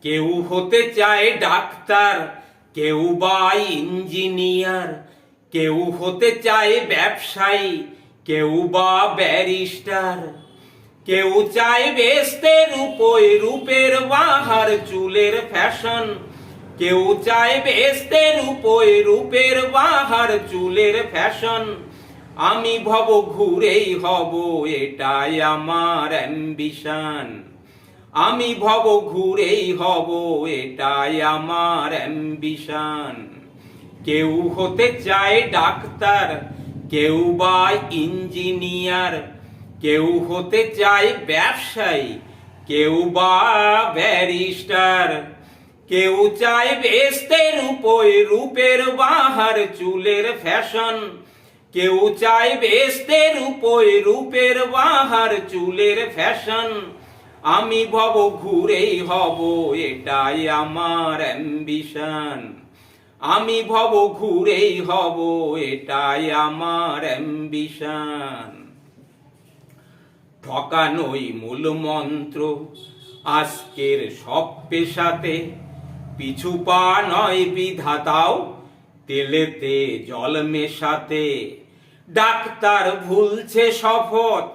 কেউ হতে চায় ডাক্তার, কেউ বা ইঞ্জিনিয়ার, কেউ হতে চায় ব্যবসায়ী, কেউ বা ব্যারিস্টার। কেউ চায় বেস্তে রূপোয় রূপের বাহার চুলের ফ্যাশন, কেউ চায় বেস্তে রূপোয় রূপের বাহার চুলের ফ্যাশন। আমি ভব ঘুরেই হব, এটাই আমার অ্যাম্বিশন। আমি ভব ঘুরেই হব, এটাই আমার অ্যাম্বিশন। কেউ হতে চায় ডাক্তার, কেউ বা ইঞ্জিনিয়ার, কেউ হতে চায় ব্যবসায়ী, কেউ বা ব্যারিস্টার। কেউ চায় বেস্তে রূপোয় রূপের বাহার চুলের ফ্যাশন, কেউ চায় বেস্তে রূপোয় রূপের বাহার চুলের ফ্যাশন। আমি ভব ঘুরেই হব, এটাই আমার অ্যাম্বিশন। আমি ভব ঘুরেই হব, এটাই আমার অ্যাম্বিশন। ঠকানোই মূল মন্ত্র আজকের সব পেশাতে, পিছু পা নয় বিধাতাও তেলেতে জল মেশাতে। ডাক্তার ভুলছে শপথ,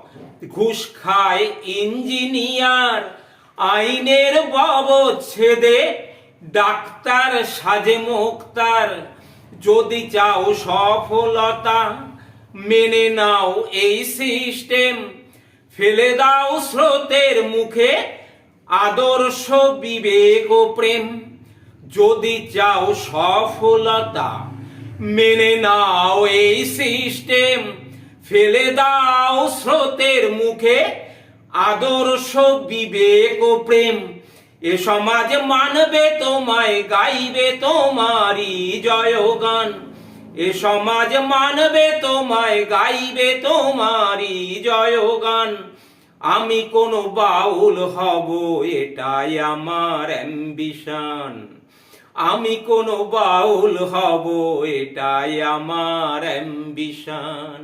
ঘুষ খায় ইঞ্জিনিয়ার, আইনের ব্যবচ্ছেদে ডাক্তার সাজে মুক্তার। যদি চাও সফলতা মেনে নাও এই সিস্টেম, ফেলে দাও স্রোতের মুখে আদর্শ বিবেক ও প্রেম। যদি চাও সফলতা মেনে নাও এই সিস্টেম, ফেলে দাও স্রোতের মুখে আদর্শ বিবেক ও প্রেম। এ সমাজ মানবে তোমায়, গাইবে তোমারই জয়গান। এ সমাজ মানবে তোমায়, গাইবে তোমারই জয়গান। আমি কোন বাউল হব, এটাই আমার অ্যাম্বিশন। আমি কোন বাউল হব, এটাই আমার অ্যাম্বিশন।